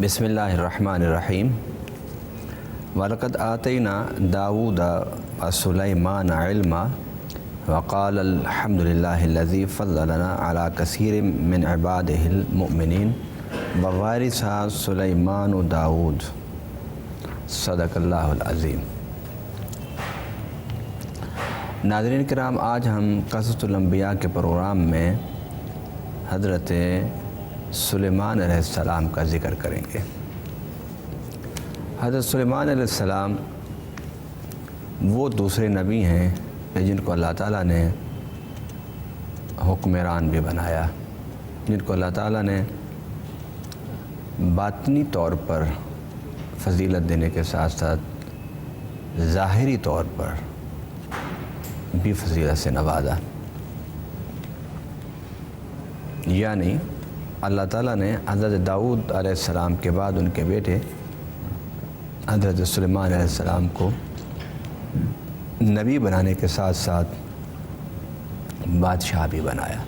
بسم اللہ الرحمن الرحیم وَلَقَدْ آتَيْنَا دَاوُودَ وَسُلَيْمَانَ عِلْمًا وَقَالَ الْحَمْدُ لِلَّهِ الَّذِي فَضَّلَنَا عَلَى كَثِيرٍ مِّنْ عِبَادِهِ الْمُؤْمِنِينَ وَوَارِثَ سُلَيْمَانُ دَاوُود صدق اللہ العظیم۔ ناظرین کرام، آج ہم قصص الانبیاء کے پروگرام میں حضرت سلیمان علیہ السلام کا ذکر کریں گے۔ حضرت سلیمان علیہ السلام وہ دوسرے نبی ہیں جن کو اللہ تعالیٰ نے حکمران بھی بنایا، جن کو اللہ تعالیٰ نے باطنی طور پر فضیلت دینے کے ساتھ ساتھ ظاہری طور پر بھی فضیلت سے نوازا۔ یعنی اللہ تعالیٰ نے حضرت داؤد علیہ السلام کے بعد ان کے بیٹے حضرت سلیمان علیہ السلام کو نبی بنانے کے ساتھ ساتھ بادشاہ بھی بنایا۔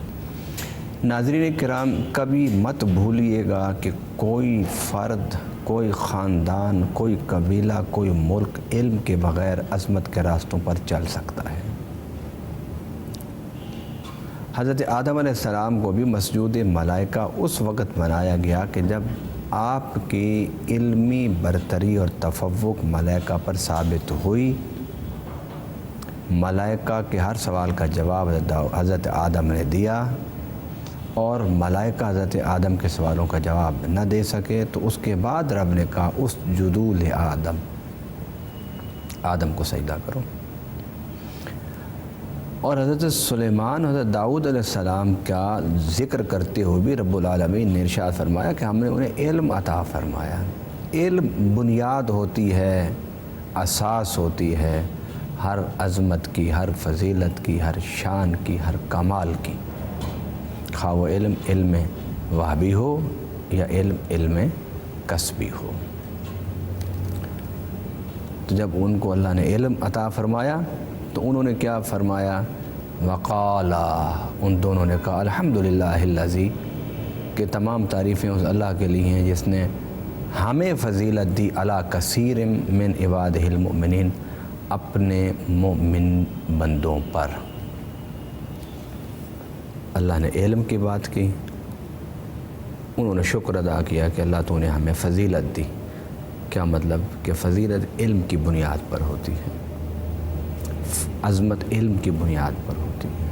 ناظرین کرام، کبھی مت بھولیے گا کہ کوئی فرد، کوئی خاندان، کوئی قبیلہ، کوئی ملک علم کے بغیر عظمت کے راستوں پر چل سکتا ہے۔ حضرت آدم علیہ السلام کو بھی مسجود ملائکہ اس وقت بنایا گیا کہ جب آپ کی علمی برتری اور تفوق ملائکہ پر ثابت ہوئی۔ ملائکہ کے ہر سوال کا جواب حضرت آدم نے دیا، اور ملائکہ حضرت آدم کے سوالوں کا جواب نہ دے سکے تو اس کے بعد رب نے کہا اسجدوا لآدم، آدم کو سجدہ کرو۔ اور حضرت سلیمان، حضرت داؤد علیہ السلام کا ذکر کرتے ہوئے بھی رب العالمین نے ارشاد فرمایا کہ ہم نے انہیں علم عطا فرمایا۔ علم بنیاد ہوتی ہے، اساس ہوتی ہے ہر عظمت کی، ہر فضیلت کی، ہر شان کی، ہر کمال کی، خواہ وہ علم وہبی ہو یا علم کسبی ہو۔ تو جب ان کو اللہ نے علم عطا فرمایا تو انہوں نے کیا فرمایا؟ وقالا، ان دونوں نے کہا الحمدللہ الذی، کہ تمام تعریفیں اس اللہ کے لیے ہیں جس نے ہمیں فضیلت دی علی کثیر من عبادہ المؤمنین، اپنے مومن بندوں پر۔ اللہ نے علم کی بات کی، انہوں نے شکر ادا کیا کہ اللہ تو نے ہمیں فضیلت دی۔ کیا مطلب؟ کہ فضیلت علم کی بنیاد پر ہوتی ہے، عظمت علم کی بنیاد پر ہوتی ہے،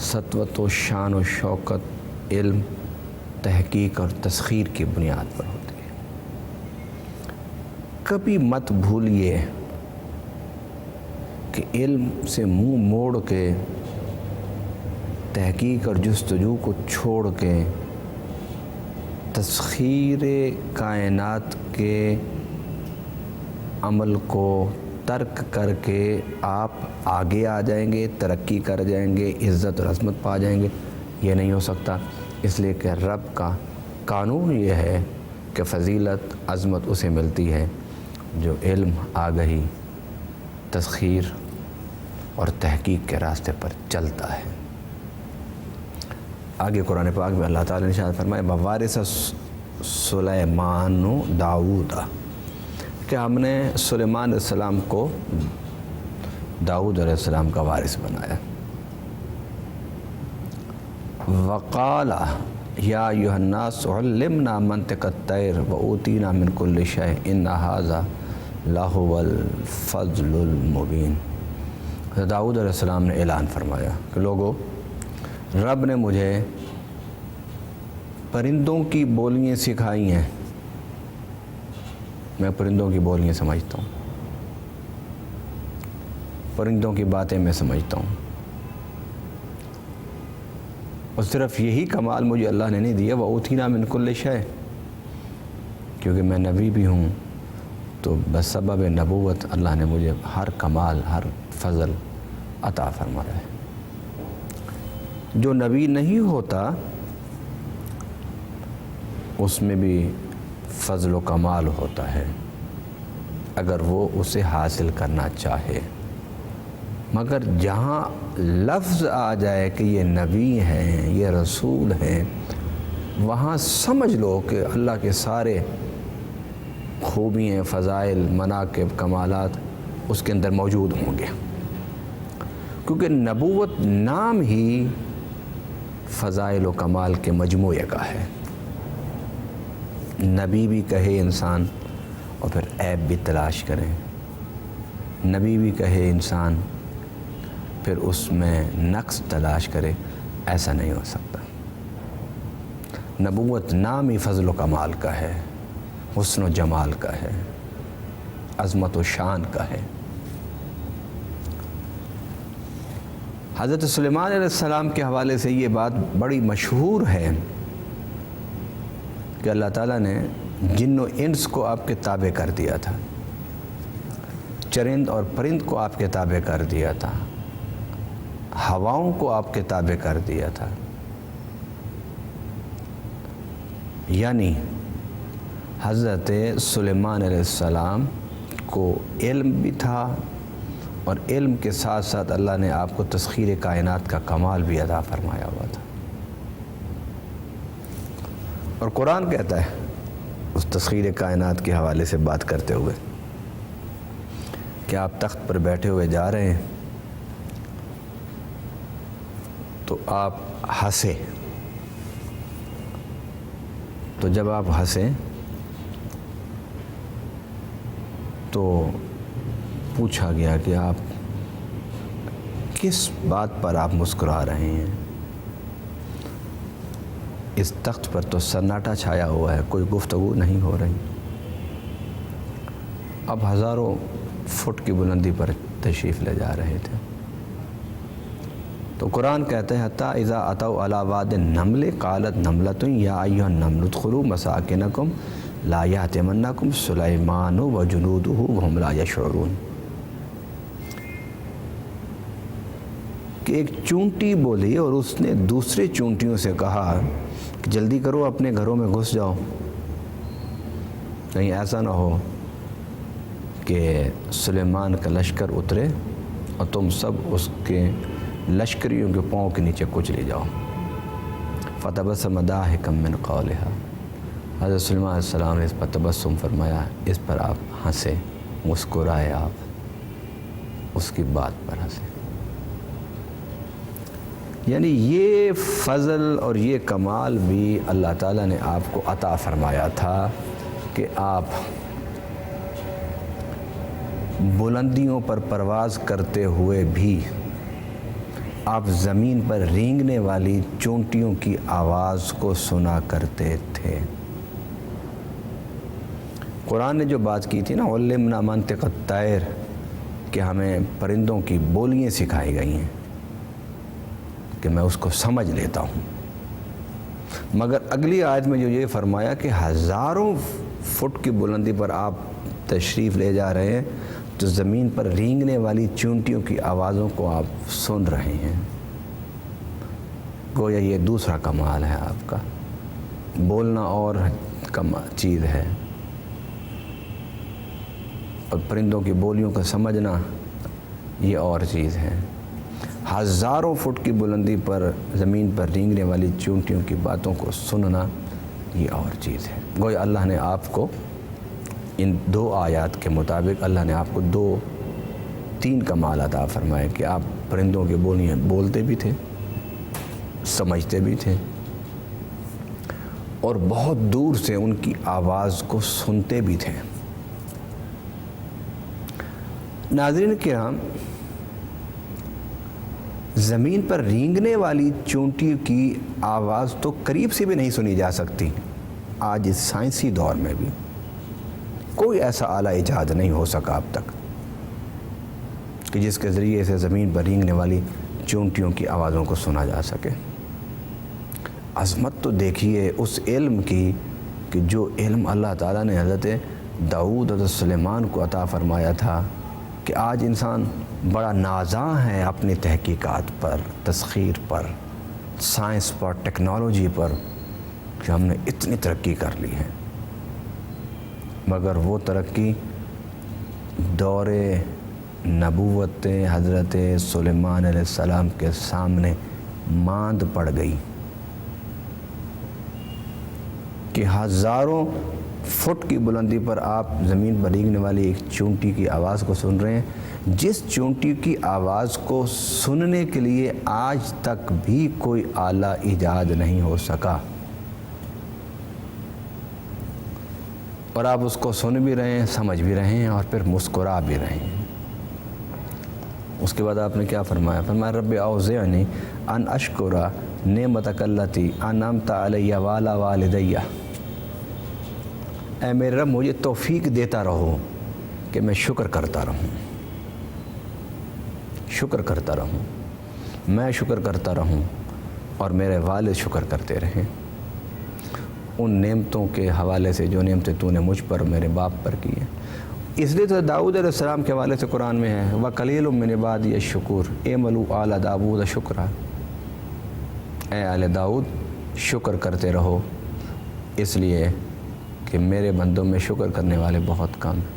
سطوت و شان و شوکت علم، تحقیق اور تسخیر کی بنیاد پر ہوتی ہے۔ کبھی مت بھولیے کہ علم سے منہ موڑ کے، تحقیق اور جستجو کو چھوڑ کے، تسخیر کائنات کے عمل کو ترک کر کے آپ آگے آ جائیں گے، ترقی کر جائیں گے، عزت اور عظمت پا جائیں گے، یہ نہیں ہو سکتا۔ اس لیے کہ رب کا قانون یہ ہے کہ فضیلت، عظمت اسے ملتی ہے جو علم، آگہی، تسخیر اور تحقیق کے راستے پر چلتا ہے۔ آگے قرآن پاک میں اللہ تعالیٰ نے ارشاد فرمایا وَوَارِثَ سُلَيْمَانُ دَاوُودَ، کہ ہم نے سلیمان علیہ السلام کو داؤد علیہ السلام کا وارث بنایا۔ وقال یا ایھا الناس علمنا منطق الطیر وأوتینا من کل شیء ان ھذا لہو الفضل المبین۔ داؤد علیہ السلام نے اعلان فرمایا کہ لوگو، رب نے مجھے پرندوں کی بولیاں سکھائی ہیں، میں پرندوں کی بولیاں سمجھتا ہوں، پرندوں کی باتیں میں سمجھتا ہوں، اور صرف یہی کمال مجھے اللہ نے نہیں دیا وَأُوتِينَا مِن كُلِّ شَيْءٍ، کیونکہ میں نبی بھی ہوں تو بسبب نبوت اللہ نے مجھے ہر کمال، ہر فضل عطا فرمایا ہے۔ جو نبی نہیں ہوتا اس میں بھی فضل و کمال ہوتا ہے اگر وہ اسے حاصل کرنا چاہے، مگر جہاں لفظ آ جائے کہ یہ نبی ہیں، یہ رسول ہیں، وہاں سمجھ لو کہ اللہ کے سارے خوبیاں، فضائل، مناقب، کمالات اس کے اندر موجود ہوں گے، کیونکہ نبوت نام ہی فضائل و کمال کے مجموعے کا ہے۔ نبی بھی کہے انسان اور پھر عیب بھی تلاش کرے، نبی بھی کہے انسان پھر اس میں نقص تلاش کرے، ایسا نہیں ہو سکتا۔ نبوت نام ہی فضل و کمال کا ہے، حسن و جمال کا ہے، عظمت و شان کا ہے۔ حضرت سلیمان علیہ السلام کے حوالے سے یہ بات بڑی مشہور ہے کہ اللہ تعالیٰ نے جن و انس کو آپ کے تابع کر دیا تھا، چرند اور پرند کو آپ کے تابع کر دیا تھا، ہواؤں کو آپ کے تابع کر دیا تھا۔ یعنی حضرت سلیمان علیہ السلام کو علم بھی تھا، اور علم کے ساتھ ساتھ اللہ نے آپ کو تسخیر کائنات کا کمال بھی عطا فرمایا ہوا تھا۔ اور قرآن کہتا ہے اس تسخیر کائنات کے حوالے سے بات کرتے ہوئے کہ آپ تخت پر بیٹھے ہوئے جا رہے ہیں تو آپ ہنسے، تو جب آپ ہنسیں تو پوچھا گیا کہ آپ کس بات پر آپ مسکرا رہے ہیں؟ اس تخت پر تو سناٹا چھایا ہوا ہے، کوئی گفتگو نہیں ہو رہی۔ اب ہزاروں فٹ کی بلندی پر تشریف لے جا رہے تھے، تو قرآن کہتے ہیں حتیٰ اذا اتوا علی واد النمل قالت نملۃ یا ایھا النمل ادخلوا مساکنکم لا یحطمنکم سلیمان وجنودہ وہم لا یشعرون، کہ ایک چونٹی بولی اور اس نے دوسرے چونٹیوں سے کہا کہ جلدی کرو، اپنے گھروں میں گھس جاؤ، کہیں ایسا نہ ہو کہ سلیمان کا لشکر اترے اور تم سب اس کے لشکریوں کے پاؤں کے نیچے کچلے جاؤ۔ فتبسم ضاحکا من قولہا، حضرت سلیمان علیہ السلام نے اس پر تبسم فرمایا، اس پر آپ ہنسے، مسکرائے، آپ اس کی بات پر ہنسے۔ یعنی یہ فضل اور یہ کمال بھی اللہ تعالیٰ نے آپ کو عطا فرمایا تھا کہ آپ بلندیوں پر پرواز کرتے ہوئے بھی آپ زمین پر رینگنے والی چونٹیوں کی آواز کو سنا کرتے تھے۔ قرآن نے جو بات کی تھی نا علمنا منطق الطیر، کہ ہمیں پرندوں کی بولیاں سکھائی گئی ہیں کہ میں اس کو سمجھ لیتا ہوں، مگر اگلی آیت میں جو یہ فرمایا کہ ہزاروں فٹ کی بلندی پر آپ تشریف لے جا رہے ہیں تو زمین پر رینگنے والی چونٹیوں کی آوازوں کو آپ سن رہے ہیں، گویا یہ دوسرا کمال ہے آپ کا۔ بولنا اور چیز ہے اور پرندوں کی بولیوں کو سمجھنا یہ اور چیز ہے۔ ہزاروں فٹ کی بلندی پر زمین پر رینگنے والی چونٹیوں کی باتوں کو سننا یہ اور چیز ہے۔ گویا اللہ نے آپ کو ان دو آیات کے مطابق اللہ نے آپ کو تین کمال عطا فرمائے کہ آپ پرندوں کی بولیاں بولتے بھی تھے، سمجھتے بھی تھے، اور بہت دور سے ان کی آواز کو سنتے بھی تھے۔ ناظرین کرام، زمین پر رینگنے والی چونٹی کی آواز تو قریب سے بھی نہیں سنی جا سکتی۔ آج اس سائنسی دور میں بھی کوئی ایسا اعلیٰ ایجاد نہیں ہو سکا اب تک کہ جس کے ذریعے سے زمین پر رینگنے والی چونٹیوں کی آوازوں کو سنا جا سکے۔ عظمت تو دیکھیے اس علم کی کہ جو علم اللہ تعالیٰ نے حضرت داؤد حضرت سلیمان کو عطا فرمایا تھا، کہ آج انسان بڑا نازاں ہے اپنی تحقیقات پر، تسخیر پر، سائنس پر، ٹیکنالوجی پر، کہ ہم نے اتنی ترقی کر لی ہے، مگر وہ ترقی دور نبوت حضرت سلیمان علیہ السلام کے سامنے ماند پڑ گئی۔ کہ ہزاروں فٹ کی بلندی پر آپ زمین پر ریگنے والی ایک چونٹی کی آواز کو سن رہے ہیں، جس چونٹی کی آواز کو سننے کے لیے آج تک بھی کوئی آلہ ایجاد نہیں ہو سکا، اور آپ اس کو سن بھی رہے ہیں، سمجھ بھی رہے ہیں اور پھر مسکرا بھی رہے ہیں۔ اس کے بعد آپ نے کیا فرمایا؟ فرمایا رب اوزعنی ان اشکر نعمتک التی انعمت علی وعلی والدی، اے میرے رب مجھے توفیق دیتا رہو کہ میں شکر کرتا رہوں، شکر کرتا رہوں، میں شکر کرتا رہوں اور میرے والد شکر کرتے رہیں ان نعمتوں کے حوالے سے جو نعمتیں تو نے مجھ پر میرے باپ پر کی ہیں۔ اس لیے تو داؤد علیہ السلام کے حوالے سے قرآن میں ہے وَقَلِيلٌ مِّنْ عِبَادِيَ الشُّكُورُ اعْمَلُوا آلَ داؤد شکرا، اے آل داؤد شکر کرتے رہو، اس لیے کہ میرے بندوں میں شکر کرنے والے بہت کم ہیں،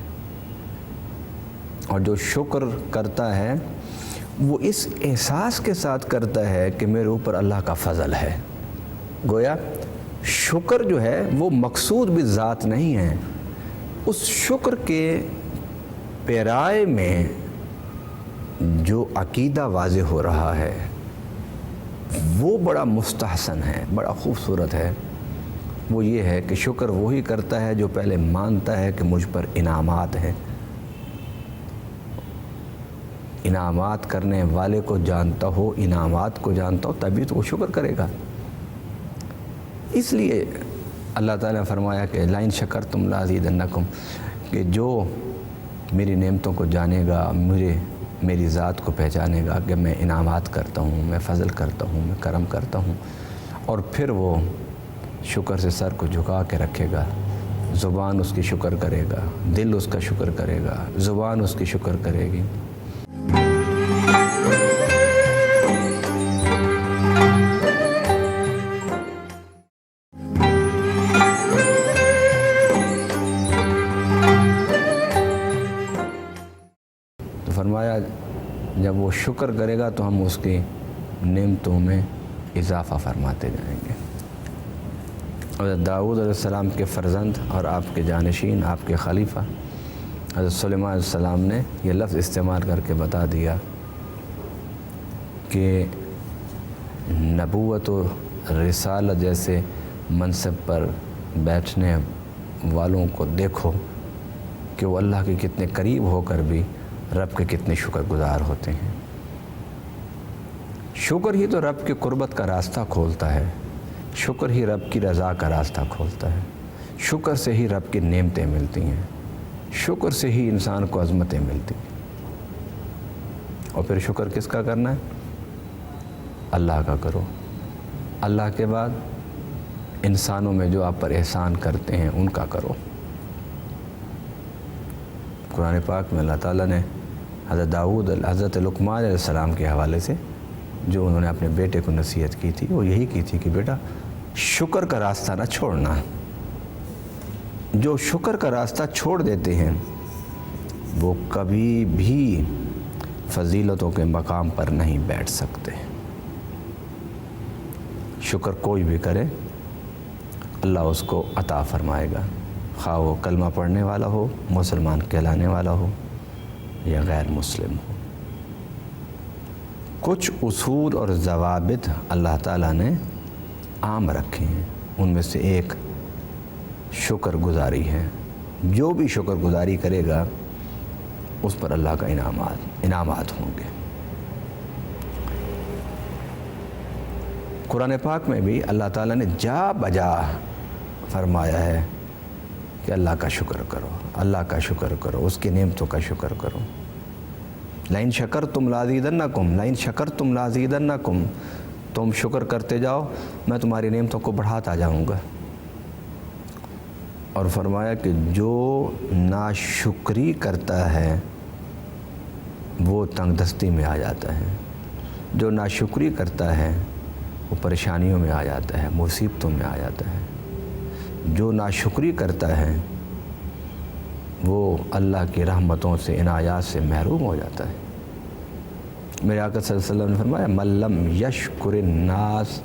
اور جو شکر کرتا ہے وہ اس احساس کے ساتھ کرتا ہے کہ میرے اوپر اللہ کا فضل ہے۔ گویا شکر جو ہے وہ مقصود بھی ذات نہیں ہے، اس شکر کے پیرائے میں جو عقیدہ واضح ہو رہا ہے وہ بڑا مستحسن ہے، بڑا خوبصورت ہے۔ وہ یہ ہے کہ شکر وہی کرتا ہے جو پہلے مانتا ہے کہ مجھ پر انعامات ہیں، انعامات کرنے والے کو جانتا ہو، انعامات کو جانتا ہو، تبھی تو وہ شکر کرے گا۔ اس لیے اللہ تعالیٰ نے فرمایا کہ لَئِن شَكَرْتُمْ لَأَزِيدَنَّكُمْ، کہ جو میری نعمتوں کو جانے گا، میری ذات کو پہچانے گا کہ میں انعامات کرتا ہوں، میں فضل کرتا ہوں، میں کرم کرتا ہوں، اور پھر وہ شکر سے سر کو جھکا کے رکھے گا، زبان اس کی شکر کرے گا، دل اس کا شکر کرے گا، زبان اس کی شکر کرے گی۔ تو فرمایا جب وہ شکر کرے گا تو ہم اس کی نعمتوں میں اضافہ فرماتے جائیں گے۔ حضرت داؤد علیہ السلام کے فرزند اور آپ کے جانشین، آپ کے خلیفہ حضرت سلیمان علیہ السلام نے یہ لفظ استعمال کر کے بتا دیا کہ نبوت و رسالت جیسے منصب پر بیٹھنے والوں کو دیکھو کہ وہ اللہ کے کتنے قریب ہو کر بھی رب کے کتنے شکر گزار ہوتے ہیں۔ شکر ہی تو رب کے قربت کا راستہ کھولتا ہے، شکر ہی رب کی رضا کا راستہ کھولتا ہے، شکر سے ہی رب کی نعمتیں ملتی ہیں، شکر سے ہی انسان کو عظمتیں ملتی ہیں۔ اور پھر شکر کس کا کرنا ہے؟ اللہ کا کرو۔ اللہ کے بعد انسانوں میں جو آپ پر احسان کرتے ہیں ان کا کرو۔ قرآن پاک میں اللہ تعالیٰ نے حضرت لقمان علیہ السلام کے حوالے سے جو انہوں نے اپنے بیٹے کو نصیحت کی تھی وہ یہی کی تھی کہ بیٹا شکر کا راستہ نہ چھوڑنا، جو شکر کا راستہ چھوڑ دیتے ہیں وہ کبھی بھی فضیلتوں کے مقام پر نہیں بیٹھ سکتے۔ شکر کوئی بھی کرے اللہ اس کو عطا فرمائے گا، خواہ وہ کلمہ پڑھنے والا ہو، مسلمان کہلانے والا ہو یا غیر مسلم ہو۔ کچھ اصول اور ضوابط اللہ تعالیٰ نے عام رکھے ہیں، ان میں سے ایک شکر گزاری ہے۔ جو بھی شکر گزاری کرے گا اس پر اللہ کا انعامات ہوں گے۔ قرآن پاک میں بھی اللہ تعالیٰ نے جا بجا فرمایا ہے کہ اللہ کا شکر کرو، اللہ کا شکر کرو، اس کی نعمتوں کا شکر کرو۔ لَئِن شَكَرْتُمْ لَأَزِيدَنَّكُمْ لَئِن شَكَرْتُمْ لَأَزِيدَنَّكُمْ، تم شکر کرتے جاؤ میں تمہاری نعمتوں کو بڑھاتا جاؤں گا۔ اور فرمایا کہ جو ناشکری کرتا ہے وہ تنگ دستی میں آ جاتا ہے، جو ناشکری کرتا ہے وہ پریشانیوں میں آ جاتا ہے، مصیبتوں میں آ جاتا ہے۔ جو ناشکری کرتا ہے وہ اللہ کی رحمتوں سے، عنایات سے محروم ہو جاتا ہے۔ میرے آقا صلی اللہ علیہ وسلم نے فرمایا من لم یشکر الناس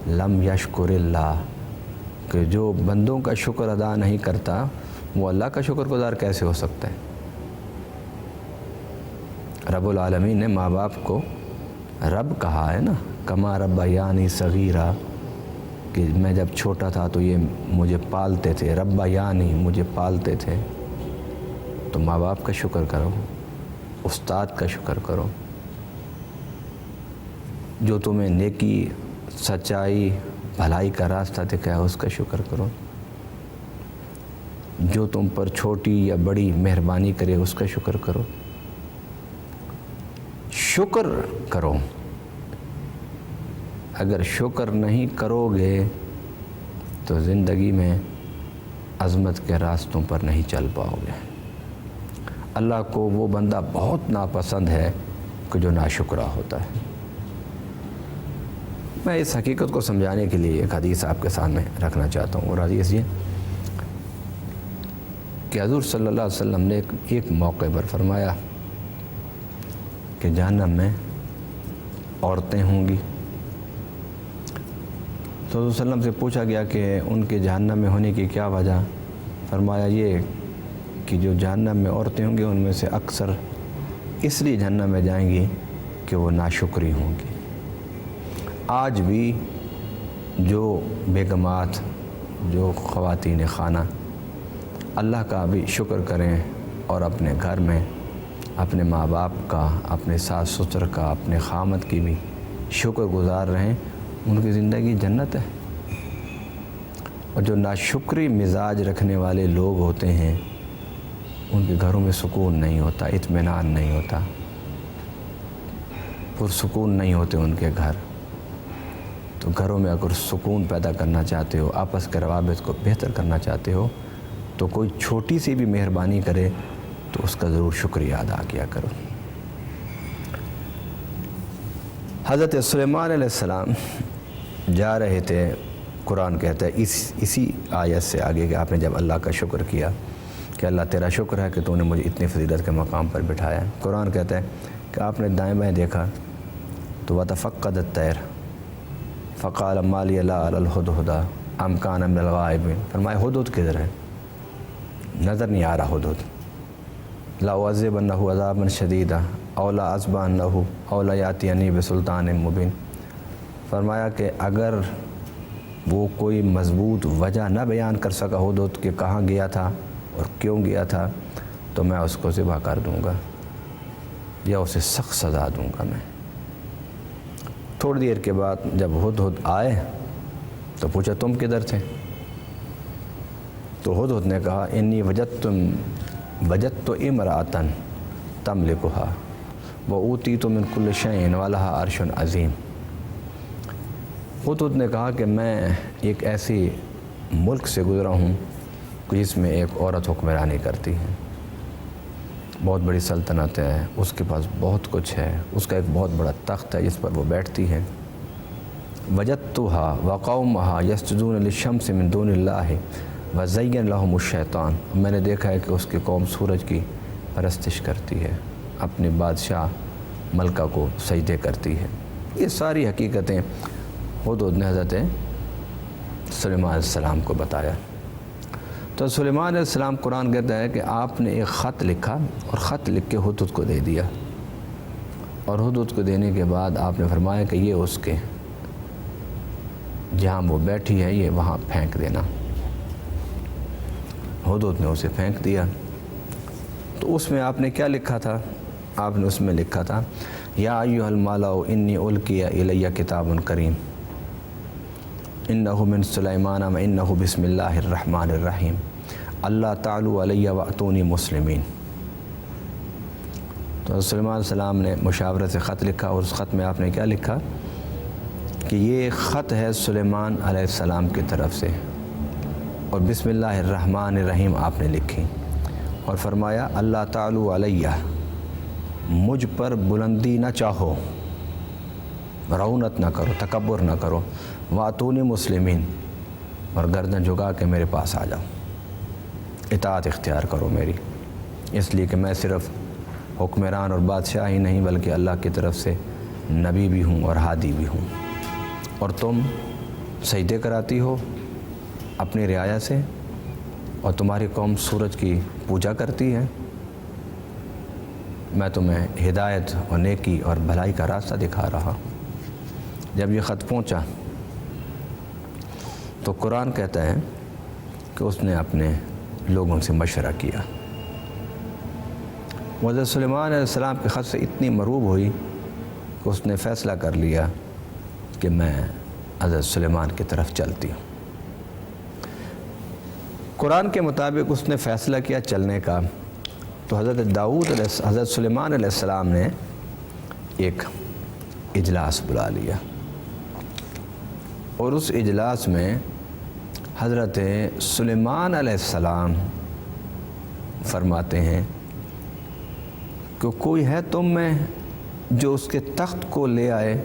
لم یشکر اللہ، کہ جو بندوں کا شکر ادا نہیں کرتا وہ اللہ کا شکر گزار کیسے ہو سکتا ہے؟ رب العالمین نے ماں باپ کو رب کہا ہے نا، کما ربیانی صغیرہ، کہ میں جب چھوٹا تھا تو یہ مجھے پالتے تھے، ربیانی مجھے پالتے تھے۔ تو ماں باپ کا شکر کرو، استاد کا شکر کرو، جو تمہیں نیکی، سچائی، بھلائی کا راستہ دکھائے اس کا شکر کرو، جو تم پر چھوٹی یا بڑی مہربانی کرے اس کا شکر کرو۔ شکر کرو، اگر شکر نہیں کرو گے تو زندگی میں عظمت کے راستوں پر نہیں چل پاؤ گے۔ اللہ کو وہ بندہ بہت ناپسند ہے کہ جو ناشکرا ہوتا ہے۔ میں اس حقیقت کو سمجھانے کے لیے ایک حدیث آپ کے سامنے رکھنا چاہتا ہوں، اور حدیث یہ کہ حضور صلی اللہ علیہ وسلم نے ایک موقع پر فرمایا کہ جہنم میں عورتیں ہوں گی۔ تو حضور صلی اللہ علیہ وسلم سے پوچھا گیا کہ ان کے جہنم میں ہونے کی کیا وجہ؟ فرمایا یہ کہ جو جہنم میں عورتیں ہوں گی ان میں سے اکثر اس لیے جہنم میں جائیں گی کہ وہ ناشکری ہوں گی۔ آج بھی جو بیگمات، جو خواتین خانہ اللہ کا بھی شکر کریں اور اپنے گھر میں اپنے ماں باپ کا، اپنے ساس سسر کا، اپنے خامد کی بھی شکر گزار رہیں، ان کی زندگی جنت ہے۔ اور جو ناشکری مزاج رکھنے والے لوگ ہوتے ہیں ان کے گھروں میں سکون نہیں ہوتا، اطمینان نہیں ہوتا، پرسکون نہیں ہوتے ان کے گھر۔ تو گھروں میں اگر سکون پیدا کرنا چاہتے ہو، آپس کے روابط کو بہتر کرنا چاہتے ہو، تو کوئی چھوٹی سی بھی مہربانی کرے تو اس کا ضرور شکریہ ادا کیا کرو۔ حضرت سلیمان علیہ السلام جا رہے تھے، قرآن کہتا ہے اسی آیت سے آگے کہ آپ نے جب اللہ کا شکر کیا کہ اللہ تیرا شکر ہے کہ تو نے مجھے اتنی فضیلت کے مقام پر بٹھایا۔ قرآن کہتا ہے کہ آپ نے دائیں بائیں دیکھا تو وَتَفَقَّدَ الطَّيْرَ فَقَالَ مَا لِيَ لَا أَرَى الْهُدْهُدَ أَمْ كَانَ مِنَ الْغَائِبِينَ۔ فرمایا ہدہد کدھر ہے؟ نظر نہیں آ رہا ہدہد۔ لَأُعَذِّبَنَّهُ عَذَابًا شَدِيدًا أَوْ لَأَذْبَحَنَّهُ أَوْ لَيَأْتِيَنِّي بِسُلْطَانٍ مُبِينٍ۔ فرمایا کہ اگر وہ کوئی مضبوط وجہ نہ بیان کر سکا ہدہد کہ کہاں گیا تھا اور کیوں گیا تھا، تو میں اس کو ذبح کر دوں گا یا اسے سخت سزا دوں گا میں۔ تھوڑی دیر کے بعد جب ہدہد آئے تو پوچھا تم کدھر تھے؟ تو ہدہد نے کہا انی وجدت امرأۃ تملکها وأوتیت من کل شیء ولها عرش عظیم۔ ہدہد نے کہا کہ میں ایک ایسی ملک سے گزرا ہوں کہ جس میں ایک عورت حکمرانی کرتی ہے، بہت بڑی سلطنت ہے، اس کے پاس بہت کچھ ہے، اس کا ایک بہت بڑا تخت ہے جس پر وہ بیٹھتی ہے۔ وجدتها وقومها يسجدون للشمس من دون اللہ وزین لهم الشیطان۔ میں نے دیکھا ہے کہ اس کی قوم سورج کی پرستش کرتی ہے، اپنے بادشاہ ملکہ کو سجدے کرتی ہے۔ یہ ساری حقیقتیں ہدہد نے حضرت سلیمان علیہ السلام کو بتایا۔ تو سلیمان علیہ السلام، قرآن کہتا ہے کہ آپ نے ایک خط لکھا اور خط لکھ کے ہدہد کو دے دیا، اور ہدہد کو دینے کے بعد آپ نے فرمایا کہ یہ اس کے جہاں وہ بیٹھی ہے یہ وہاں پھینک دینا۔ ہدہد نے اسے پھینک دیا۔ تو اس میں آپ نے کیا لکھا تھا؟ آپ نے اس میں لکھا تھا یا ایھا الملأ انی القی الی کتاب کریم انہ من سلیمان وانہ بسم اللہ الرحمن الرحیم اللہ تعالی علی واتونی مسلمین۔ تو سلیمان علیہ السلام نے مشاورت سے خط لکھا، اور اس خط میں آپ نے کیا لکھا کہ یہ خط ہے سلیمان علیہ السلام کی طرف سے، اور بسم اللہ الرحمن الرحیم آپ نے لکھی، اور فرمایا اللہ تعالی علیہ، مجھ پر بلندی نہ چاہو، رعونت نہ کرو، تکبر نہ کرو، واتونی مسلمین، اور گردن جھکا کے میرے پاس آ جاؤ، اطاعت اختیار کرو میری، اس لیے کہ میں صرف حکمران اور بادشاہ ہی نہیں بلکہ اللہ کی طرف سے نبی بھی ہوں اور ہادی بھی ہوں، اور تم سجدے کراتی ہو اپنی رعایا سے اور تمہاری قوم سورج کی پوجا کرتی ہے، میں تمہیں ہدایت اور نیکی اور بھلائی کا راستہ دکھا رہا ہوں۔ جب یہ خط پہنچا تو قرآن کہتا ہے کہ اس نے اپنے لوگوں سے مشورہ کیا۔ حضرت سلیمان علیہ السلام کے خط سے اتنی مرعوب ہوئی کہ اس نے فیصلہ کر لیا کہ میں حضرت سلیمان کی طرف چلتی ہوں۔ قرآن کے مطابق اس نے فیصلہ کیا چلنے کا، تو حضرت سلیمان علیہ السلام نے ایک اجلاس بلا لیا، اور اس اجلاس میں حضرت سلیمان علیہ السلام فرماتے ہیں کہ کوئی ہے تم میں جو اس کے تخت کو لے آئے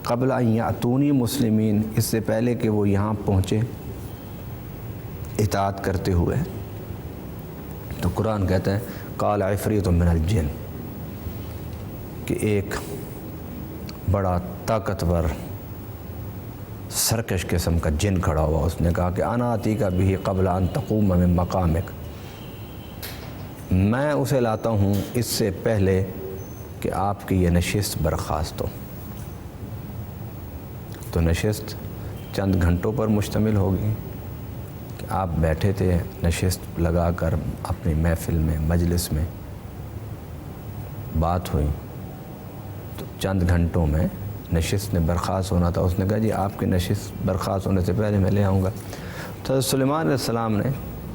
قبل ان یاتونی مسلمین، اس سے پہلے کہ وہ یہاں پہنچے اطاعت کرتے ہوئے۔ تو قرآن کہتا ہے قال عفریت من الجن، کہ ایک بڑا طاقتور سرکش قسم کا جن کھڑا ہوا، اس نے کہا کہ انا آتیک بہ قبل ان تقوم من مقامک، میں اسے لاتا ہوں اس سے پہلے کہ آپ کی یہ نشست برخاست ہو۔ تو نشست چند گھنٹوں پر مشتمل ہوگی کہ آپ بیٹھے تھے نشست لگا کر اپنی محفل میں، مجلس میں بات ہوئی، تو چند گھنٹوں میں نشست نے برخاست ہونا تھا۔ اس نے کہا جی آپ کی نشست برخاست ہونے سے پہلے میں لے آؤں گا۔ تو حضرت سلیمان علیہ السلام نے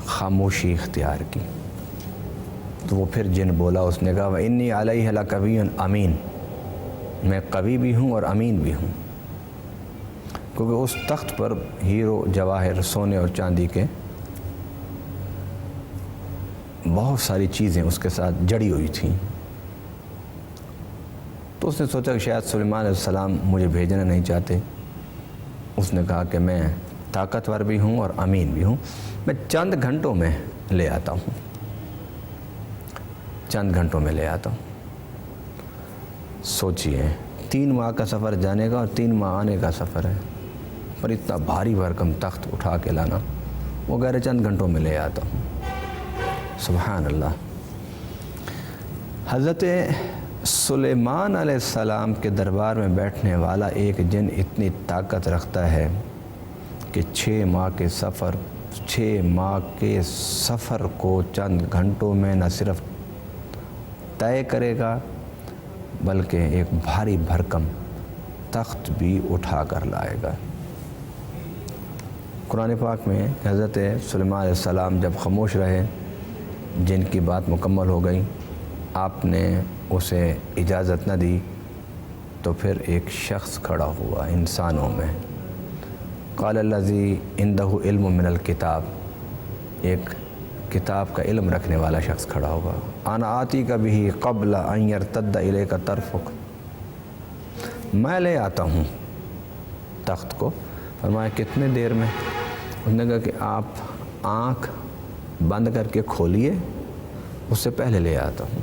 خاموشی اختیار کی۔ تو وہ پھر جن بولا، اس نے کہا وَإِنِّي عَلَيْهِ لَقَوِيٌّ امین، میں قوی بھی ہوں اور امین بھی ہوں، کیونکہ اس تخت پر ہیرو جواہر سونے اور چاندی کے بہت ساری چیزیں اس کے ساتھ جڑی ہوئی تھیں۔ تو اس نے سوچا کہ شاید سلیمان علیہ السلام مجھے بھیجنا نہیں چاہتے۔ اس نے کہا کہ میں طاقتور بھی ہوں اور امین بھی ہوں، میں چند گھنٹوں میں لے آتا ہوں، چند گھنٹوں میں لے آتا ہوں۔ سوچئے 3 ماہ کا سفر جانے کا اور 3 ماہ آنے کا سفر ہے، پر اتنا بھاری بھرکم تخت اٹھا کے لانا، وہ کہہ رہے چند گھنٹوں میں لے آتا ہوں۔ سبحان اللہ۔ حضرت سلیمان علیہ السلام کے دربار میں بیٹھنے والا ایک جن اتنی طاقت رکھتا ہے کہ 6 ماہ کے سفر کو چند گھنٹوں میں نہ صرف طے کرے گا بلکہ ایک بھاری بھرکم تخت بھی اٹھا کر لائے گا۔ قرآن پاک میں حضرت سلیمان علیہ السلام جب خاموش رہے، جن کی بات مکمل ہو گئی، آپ نے اسے اجازت نہ دی، تو پھر ایک شخص کھڑا ہوا انسانوں میں، قال الذی عندہ علم من الکتاب، ایک کتاب کا علم رکھنے والا شخص کھڑا ہوا، انا آتیک بہ قبل ان یرتد الیک طرفک، میں لے آتا ہوں تخت کو۔ فرمایا کتنے دیر میں؟ اس نے کہا کہ آپ آنکھ بند کر کے کھولیے، اس سے پہلے لے آتا ہوں،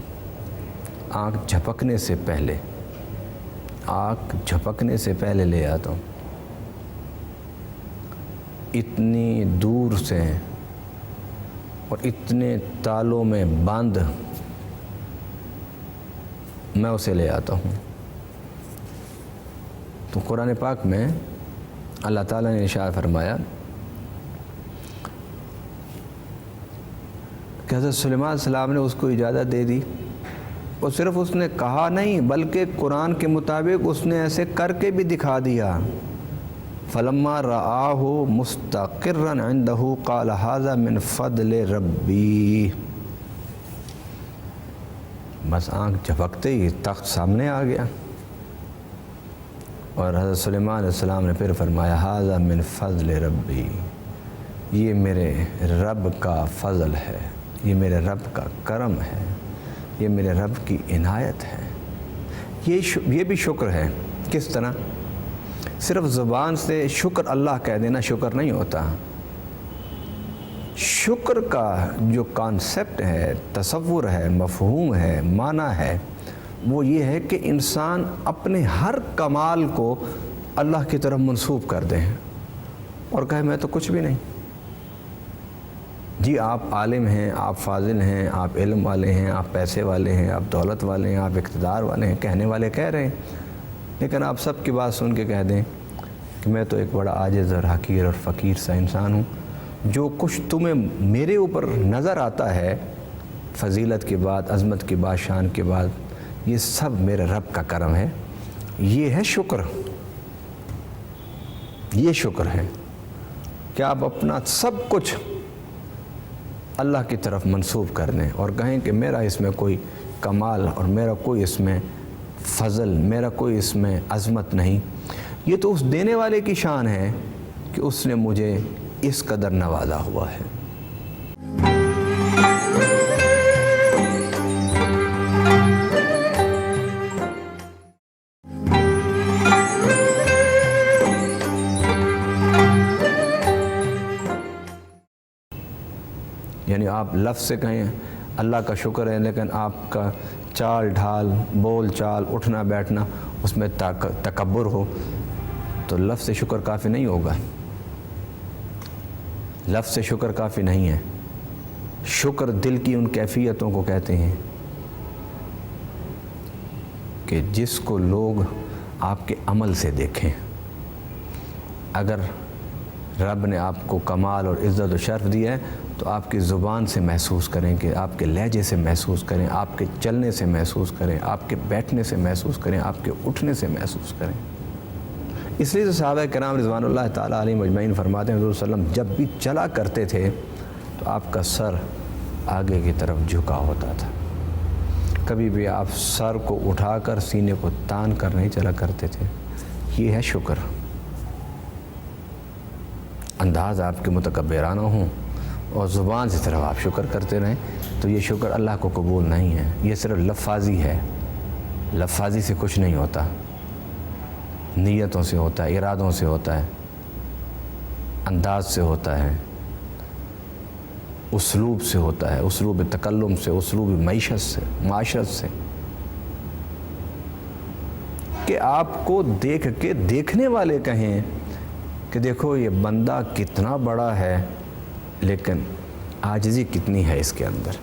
آنکھ جھپکنے سے پہلے، آنکھ جھپکنے سے پہلے لے آتا ہوں۔ اتنی دور سے اور اتنے تالوں میں بند میں اسے لے آتا ہوں۔ تو قرآن پاک میں اللہ تعالیٰ نے ارشاد فرمایا کہ حضرت سلیمان علیہ السلام نے اس کو اجازت دے دی، اور صرف اس نے کہا نہیں بلکہ قرآن کے مطابق اس نے ایسے کر کے بھی دکھا دیا۔ فلما رآہ مستقرا عنده قال هذا من فضل ربی، بس آنکھ جھپکتے ہی تخت سامنے آ گیا، اور حضرت سلیمان علیہ السلام نے پھر فرمایا هذا من فضل ربی، یہ میرے رب کا فضل ہے، یہ میرے رب کا کرم ہے، یہ میرے رب کی عنایت ہے۔ یہ بھی شکر ہے۔ کس طرح؟ صرف زبان سے شکر اللہ کہہ دینا شکر نہیں ہوتا۔ شکر کا جو کانسیپٹ ہے، تصور ہے، مفہوم ہے، معنی ہے، وہ یہ ہے کہ انسان اپنے ہر کمال کو اللہ کی طرف منسوب کر دے اور کہے میں تو کچھ بھی نہیں، جی آپ عالم ہیں، آپ فاضل ہیں، آپ علم والے ہیں، آپ پیسے والے ہیں، آپ دولت والے ہیں، آپ اقتدار والے ہیں، کہنے والے کہہ رہے ہیں، لیکن آپ سب کی بات سن کے کہہ دیں کہ میں تو ایک بڑا عاجز اور حقیر اور فقیر سا انسان ہوں. جو کچھ تمہیں میرے اوپر نظر آتا ہے فضیلت کے بعد، عظمت کے بعد، شان کے بعد، یہ سب میرے رب کا کرم ہے. یہ ہے شکر، یہ شکر ہے کہ آپ اپنا سب کچھ اللہ کی طرف منسوب کر دیں اور کہیں کہ میرا اس میں کوئی کمال اور میرا کوئی اس میں فضل، میرا کوئی اس میں عظمت نہیں. یہ تو اس دینے والے کی شان ہے کہ اس نے مجھے اس قدر نوازا ہوا ہے. یعنی آپ لفظ سے کہیں اللہ کا شکر ہے، لیکن آپ کا چال ڈھال، بول چال، اٹھنا بیٹھنا اس میں تکبر ہو تو لفظ سے شکر کافی نہیں ہوگا. لفظ سے شکر کافی نہیں ہے. شکر دل کی ان کیفیتوں کو کہتے ہیں کہ جس کو لوگ آپ کے عمل سے دیکھیں. اگر رب نے آپ کو کمال اور عزت و شرف دیا ہے تو آپ کی زبان سے محسوس کریں، کہ آپ کے لہجے سے محسوس کریں، آپ کے چلنے سے محسوس کریں، آپ کے بیٹھنے سے محسوس کریں، آپ کے اٹھنے سے محسوس کریں. اس لیے تو صحابہ کرام رضوان اللہ تعالیٰ علیہم اجمعین فرماتے ہیں حضور صلی اللہ علیہ وسلم جب بھی چلا کرتے تھے تو آپ کا سر آگے کی طرف جھکا ہوتا تھا. کبھی بھی آپ سر کو اٹھا کر سینے کو تان کر نہیں چلا کرتے تھے. یہ ہے شکر. انداز آپ کے متکبرانہ ہوں اور زبان سے طرف آپ شکر کرتے رہیں تو یہ شکر اللہ کو قبول نہیں ہے. یہ صرف لفاظی ہے. لفاظی سے کچھ نہیں ہوتا، نیتوں سے ہوتا ہے، ارادوں سے ہوتا ہے، انداز سے ہوتا ہے، اسلوب سے ہوتا ہے، اسلوب تکلم سے، اسلوب معیشت سے، معاشرت سے. کہ آپ کو دیکھ کے دیکھنے والے کہیں کہ دیکھو یہ بندہ کتنا بڑا ہے لیکن عاجزی کتنی ہے اس کے اندر.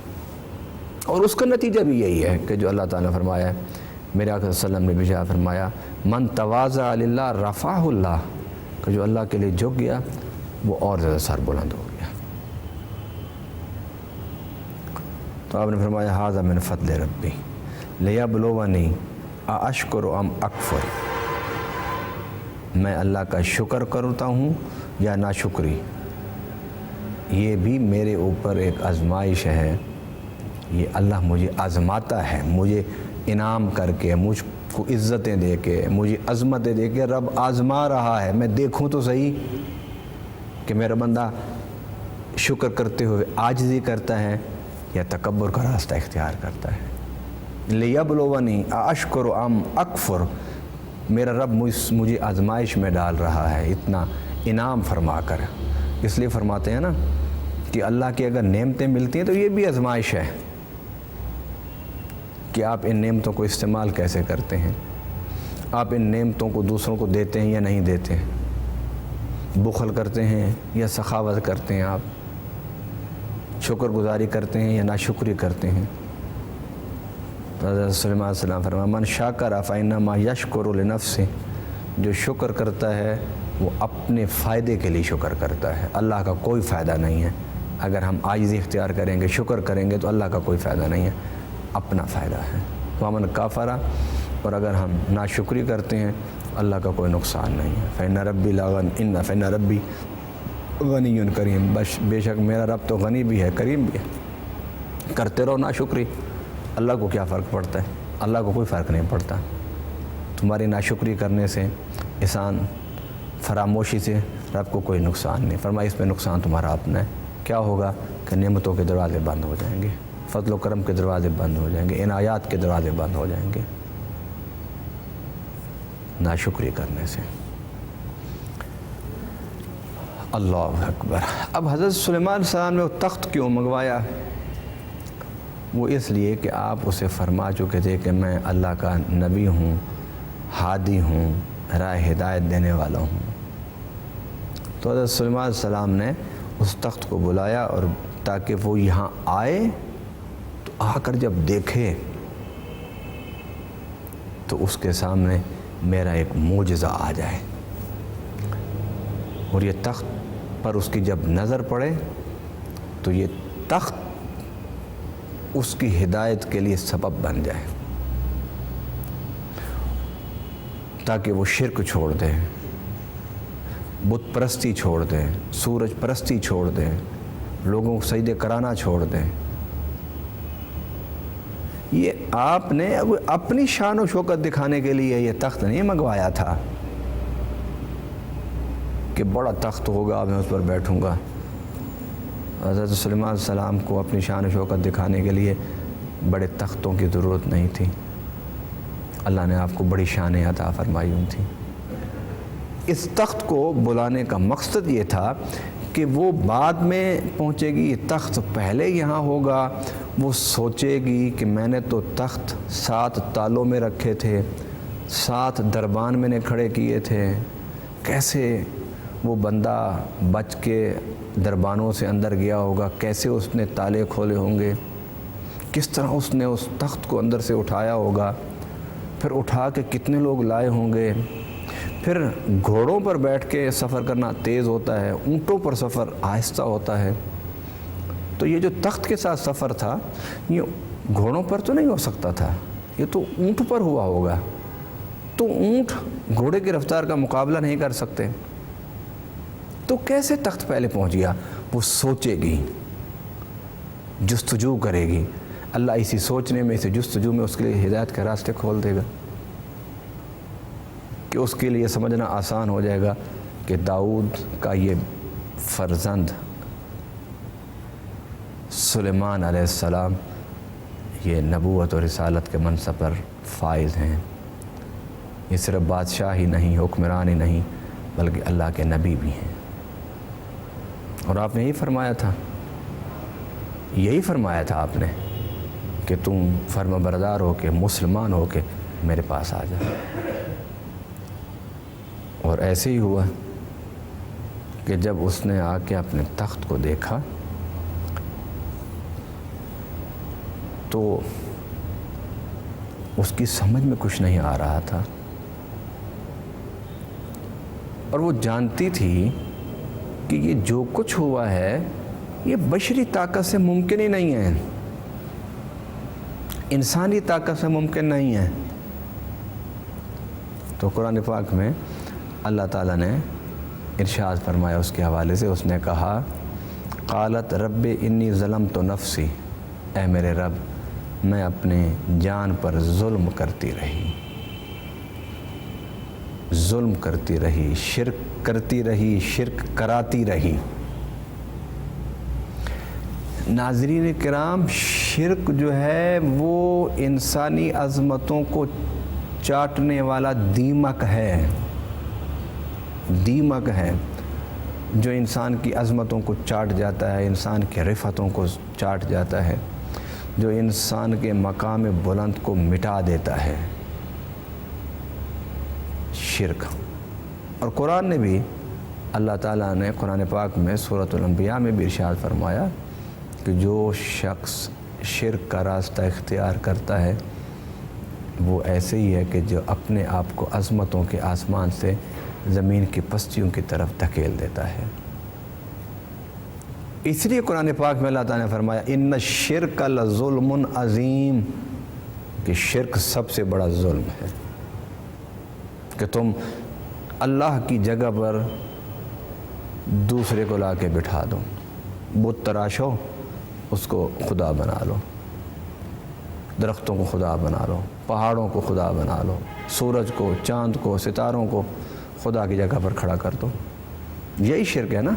اور اس کا نتیجہ بھی یہی ہے کہ جو اللہ تعالیٰ نے فرمایا ہے، میرے آقا صلی اللہ علیہ وسلم نے بھی جہاں فرمایا من تواضع للہ رفعہ اللہ، کہ جو اللہ کے لیے جھک گیا وہ اور زیادہ سر بلند ہو گیا. تو آپ نے فرمایا ھذا من فضل ربی لیبلونی ااشکر ام اکفر. میں اللہ کا شکر کرتا ہوں یا ناشکری، یہ بھی میرے اوپر ایک آزمائش ہے. یہ اللہ مجھے آزماتا ہے، مجھے انعام کر کے، مجھ کو عزتیں دے کے، مجھے عظمتیں دے کے رب آزما رہا ہے. میں دیکھوں تو صحیح کہ میرا بندہ شکر کرتے ہوئے عاجزی کرتا ہے یا تکبر کا راستہ اختیار کرتا ہے. لیبلونی ااشکر ام اکفر. میرا رب مجھے آزمائش میں ڈال رہا ہے اتنا انعام فرما کر. اس لیے فرماتے ہیں نا کہ اللہ کی اگر نعمتیں ملتی ہیں تو یہ بھی آزمائش ہے کہ آپ ان نعمتوں کو استعمال کیسے کرتے ہیں، آپ ان نعمتوں کو دوسروں کو دیتے ہیں یا نہیں دیتے ہیں، بخل کرتے ہیں یا سخاوت کرتے ہیں، آپ شکر گزاری کرتے ہیں یا ناشکری کرتے ہیں. حضرت سلیمان علیہ السلام فرمایا من شاکر فانما یشکر لنفسہ. جو شکر کرتا ہے وہ اپنے فائدے کے لیے شکر کرتا ہے، اللہ کا کوئی فائدہ نہیں ہے. اگر ہم عاجزی اختیار کریں گے، شکر کریں گے تو اللہ کا کوئی فائدہ نہیں ہے، اپنا فائدہ ہے. ومن کافر، اور اگر ہم ناشکری کرتے ہیں اللہ کا کوئی نقصان نہیں ہے. فإن ربی فإن ربی غنی کریم. بے شک میرا رب تو غنی بھی ہے، کریم بھی ہے. کرتے رہو ناشکری، اللہ کو کیا فرق پڑتا ہے؟ اللہ کو کوئی فرق نہیں پڑتا. تمہاری ناشکری کرنے سے، احسان فراموشی سے رب کو کوئی نقصان نہیں. فرمایا اس میں نقصان تمہارا اپنا ہے. کیا ہوگا کہ نعمتوں کے دروازے بند ہو جائیں گے، فضل و کرم کے دروازے بند ہو جائیں گے، عنایات کے دروازے بند ہو جائیں گے ناشکری کرنے سے. اللہ اکبر. اب حضرت سلیمان علیہ السلام نے وہ تخت کیوں منگوایا؟ وہ اس لیے کہ آپ اسے فرما چکے تھے کہ میں اللہ کا نبی ہوں، ہادی ہوں، راہ ہدایت دینے والا ہوں. تو حضرت سلیمان علیہ السلام نے اس تخت کو بلایا اور تاکہ وہ یہاں آئے تو آ کر جب دیکھے تو اس کے سامنے میرا ایک معجزہ آ جائے، اور یہ تخت پر اس کی جب نظر پڑے تو یہ تخت اس کی ہدایت کے لیے سبب بن جائے، تاکہ وہ شرک چھوڑ دیں، بت پرستی چھوڑ دیں، سورج پرستی چھوڑ دیں، لوگوں کو سجدے کرانا چھوڑ دیں۔ یہ آپ نے اپنی شان و شوکت دکھانے کے لیے یہ تخت نہیں منگوایا تھا کہ بڑا تخت ہوگا میں اس پر بیٹھوں گا۔ حضرت سلیمان علیہ السلام کو اپنی شان و شوکت دکھانے کے لیے بڑے تختوں کی ضرورت نہیں تھی، اللہ نے آپ کو بڑی شانیں عطا فرمائی ہوئی تھی۔ اس تخت کو بلانے کا مقصد یہ تھا کہ وہ بعد میں پہنچے گی، یہ تخت پہلے یہاں ہوگا، وہ سوچے گی کہ میں نے تو تخت 7 تالوں میں رکھے تھے، 7 دربان میں نے کھڑے کیے تھے، کیسے وہ بندہ بچ کے دربانوں سے اندر گیا ہوگا، کیسے اس نے تالے کھولے ہوں گے، کس طرح اس نے اس تخت کو اندر سے اٹھایا ہوگا، پھر اٹھا کے کتنے لوگ لائے ہوں گے۔ پھر گھوڑوں پر بیٹھ کے سفر کرنا تیز ہوتا ہے، اونٹوں پر سفر آہستہ ہوتا ہے، تو یہ جو تخت کے ساتھ سفر تھا یہ گھوڑوں پر تو نہیں ہو سکتا تھا، یہ تو اونٹ پر ہوا ہوگا، تو اونٹ گھوڑے کی رفتار کا مقابلہ نہیں کر سکتے، تو کیسے تخت پہلے پہنچ گیا؟ وہ سوچے گی، جستجو کرے گی، اللہ اسی سوچنے میں، اسی جستجو میں اس کے لیے ہدایت کے راستے کھول دے گا کہ اس کے لیے سمجھنا آسان ہو جائے گا کہ داؤد کا یہ فرزند سلیمان علیہ السلام یہ نبوت اور رسالت کے منصب پر فائز ہیں، یہ صرف بادشاہ ہی نہیں، حکمران ہی نہیں، بلکہ اللہ کے نبی بھی ہیں۔ اور آپ نے یہی فرمایا تھا آپ نے کہ تم فرما بردار ہو کے، مسلمان ہو کے میرے پاس آ جا، اور ایسے ہی ہوا کہ جب اس نے آ کے اپنے تخت کو دیکھا تو اس کی سمجھ میں کچھ نہیں آ رہا تھا، اور وہ جانتی تھی کہ یہ جو کچھ ہوا ہے یہ بشری طاقت سے ممکن ہی نہیں ہے، انسانی طاقت سے ممکن نہیں ہے۔ تو قرآن پاک میں اللہ تعالیٰ نے ارشاد فرمایا اس کے حوالے سے، اس نے کہا قالت رب انی ظلمت نفسی، اے میرے رب میں اپنے جان پر ظلم کرتی رہی، شرک کرتی رہی، شرک کراتی رہی۔ ناظرین کرام، شرک جو ہے وہ انسانی عظمتوں کو چاٹنے والا دیمک ہے، جو انسان کی عظمتوں کو چاٹ جاتا ہے، انسان کی رفتوں کو چاٹ جاتا ہے، جو انسان کے مقام بلند کو مٹا دیتا ہے، شرک۔ اور قرآن نے بھی، اللہ تعالیٰ نے قرآن پاک میں سورۃ الانبیاء میں بھی ارشاد فرمایا کہ جو شخص شرک کا راستہ اختیار کرتا ہے وہ ایسے ہی ہے کہ جو اپنے آپ کو عظمتوں کے آسمان سے زمین کی پستیوں کی طرف دھکیل دیتا ہے۔ اس لیے قرآن پاک میں اللہ تعالیٰ نے فرمایا ان الشرک لظلم عظیم، کہ شرک سب سے بڑا ظلم ہے، کہ تم اللہ کی جگہ پر دوسرے کو لا کے بٹھا دو، بت تراشو، اس کو خدا بنا لو، درختوں کو خدا بنا لو، پہاڑوں کو خدا بنا لو، سورج کو، چاند کو، ستاروں کو خدا کی جگہ پر کھڑا کر دو۔ یہی شرک ہے نا۔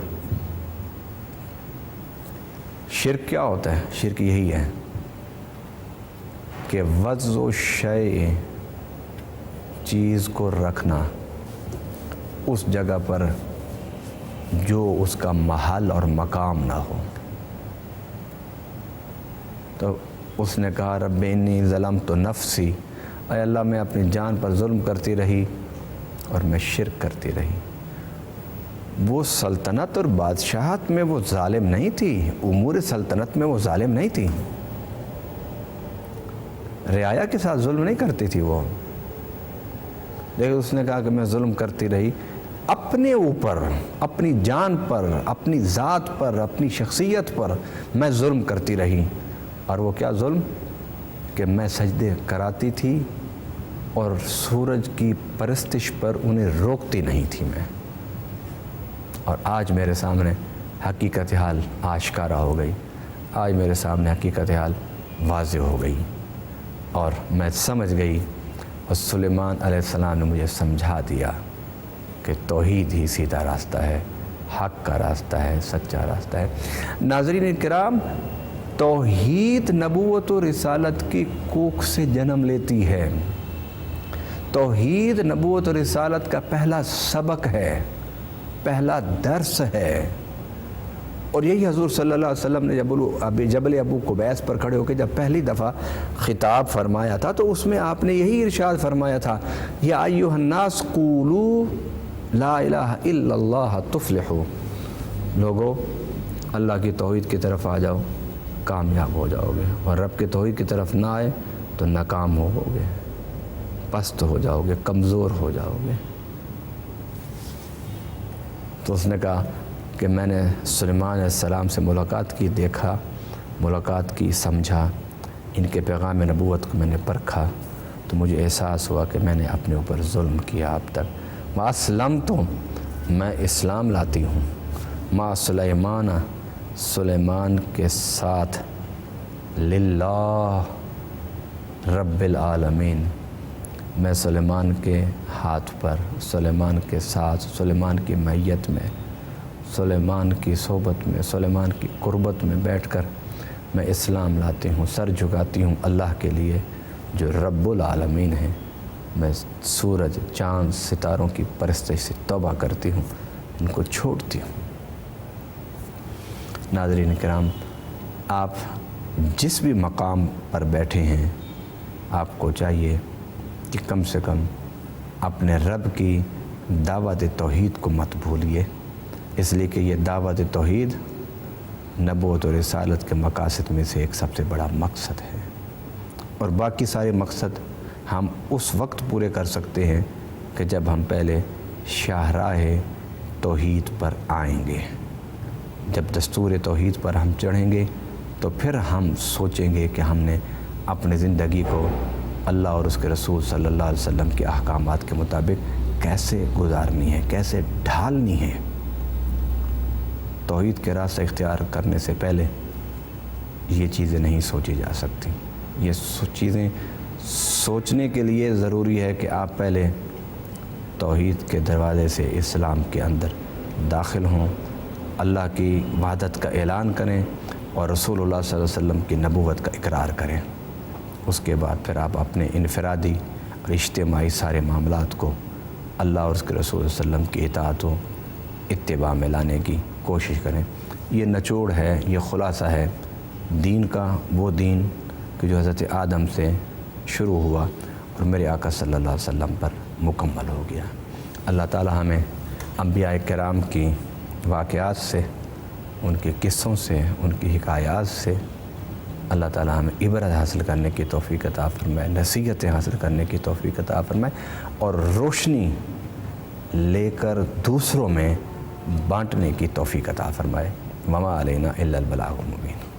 شرک کیا ہوتا ہے؟ شرک یہی ہے کہ وضع شیء، چیز کو رکھنا اس جگہ پر جو اس کا محل اور مقام نہ ہو۔ تو اس نے کہا رب انی ظلمت نفسی، اے اللہ میں اپنی جان پر ظلم کرتی رہی اور میں شرک کرتی رہی۔ وہ سلطنت اور بادشاہت میں وہ ظالم نہیں تھی، امور سلطنت میں وہ ظالم نہیں تھی، رعایا کے ساتھ ظلم نہیں کرتی تھی وہ. لیکن اس نے کہا کہ میں ظلم کرتی رہی، اپنے اوپر، اپنی جان پر، اپنی ذات پر، اپنی شخصیت پر میں ظلم کرتی رہی. اور وہ کیا ظلم؟ کہ میں سجدے کراتی تھی اور سورج کی پرستش پر انہیں روکتی نہیں تھی میں. اور آج میرے سامنے حقیقت حال آشکارا ہو گئی، آج میرے سامنے حقیقت حال واضح ہو گئی اور میں سمجھ گئی. اور سلیمان علیہ السلام نے مجھے سمجھا دیا کہ توحید ہی سیدھا راستہ ہے، حق کا راستہ ہے، سچا راستہ ہے. ناظرین کرام، توحید نبوت و رسالت کی کوکھ سے جنم لیتی ہے. توحید نبوت و رسالت کا پہلا سبق ہے، پہلا درس ہے. اور یہی حضور صلی اللہ علیہ وسلم نے جبل ابو قبیس پر کھڑے ہو کے جب پہلی دفعہ خطاب فرمایا تھا تو اس میں آپ نے یہی ارشاد فرمایا تھا، یا ایھا الناس قولوا لا الہ الا اللہ تفلحوا. لوگو اللہ کی توحید کی طرف آ جاؤ، کامیاب ہو جاؤ گے، اور رب کی توحید کی طرف نہ آئے تو ناکام ہو گے، پست ہو جاؤ گے، کمزور ہو جاؤ گے. تو اس نے کہا کہ میں نے سلیمان علیہ السلام سے ملاقات کی، دیکھا، ملاقات کی، سمجھا، ان کے پیغام نبوت کو میں نے پرکھا تو مجھے احساس ہوا کہ میں نے اپنے اوپر ظلم کیا اب تک. وَأَسْلَمْتُ، میں اسلام لاتی ہوں، مَا سلیمان، سلیمان کے ساتھ، للہ رب العالمین، میں سلیمان کے ہاتھ پر، سلیمان کے ساتھ، سلیمان کی معیت میں، سلیمان کی صحبت میں، سلیمان کی قربت میں بیٹھ کر میں اسلام لاتی ہوں، سر جھکاتی ہوں اللہ کے لیے جو رب العالمین ہیں. میں سورج، چاند، ستاروں کی پرستش سے توبہ کرتی ہوں، ان کو چھوڑتی ہوں. ناظرین کرام، آپ جس بھی مقام پر بیٹھے ہیں آپ کو چاہیے کہ کم سے کم اپنے رب کی دعوت توحید کو مت بھولیے، اس لیے کہ یہ دعوت توحید نبوت و رسالت کے مقاصد میں سے ایک سب سے بڑا مقصد ہے. اور باقی سارے مقصد ہم اس وقت پورے کر سکتے ہیں کہ جب ہم پہلے شاہراہ توحید پر آئیں گے. جب دستور توحید پر ہم چڑھیں گے تو پھر ہم سوچیں گے کہ ہم نے اپنی زندگی کو اللہ اور اس کے رسول صلی اللہ علیہ وسلم کے احکامات کے مطابق کیسے گزارنی ہے، کیسے ڈھالنی ہے. توحید کے راستہ اختیار کرنے سے پہلے یہ چیزیں نہیں سوچی جا سکتی. یہ چیزیں سوچنے کے لیے ضروری ہے کہ آپ پہلے توحید کے دروازے سے اسلام کے اندر داخل ہوں، اللہ کی وحدت کا اعلان کریں اور رسول اللہ صلی اللہ علیہ وسلم کی نبوت کا اقرار کریں. اس کے بعد پھر آپ اپنے انفرادی اور اجتماعی سارے معاملات کو اللہ اور اس کے رسول صلی اللہ علیہ وسلم کی اطاعت و اتباع میں لانے کی کوشش کریں. یہ نچوڑ ہے، یہ خلاصہ ہے دین کا، وہ دین کہ جو حضرت آدم سے شروع ہوا اور میرے آقا صلی اللہ علیہ وسلم پر مکمل ہو گیا. اللہ تعالی ہمیں انبیاء کرام کی واقعات سے، ان کے قصوں سے، ان کی حکایات سے اللہ تعالی ہمیں عبرت حاصل کرنے کی توفیق عطا فرمائے، نصیحتیں حاصل کرنے کی توفیق عطا فرمائے اور روشنی لے کر دوسروں میں بانٹنے کی توفیق عطا فرمائے. وما علینا الا البلاغ المبین.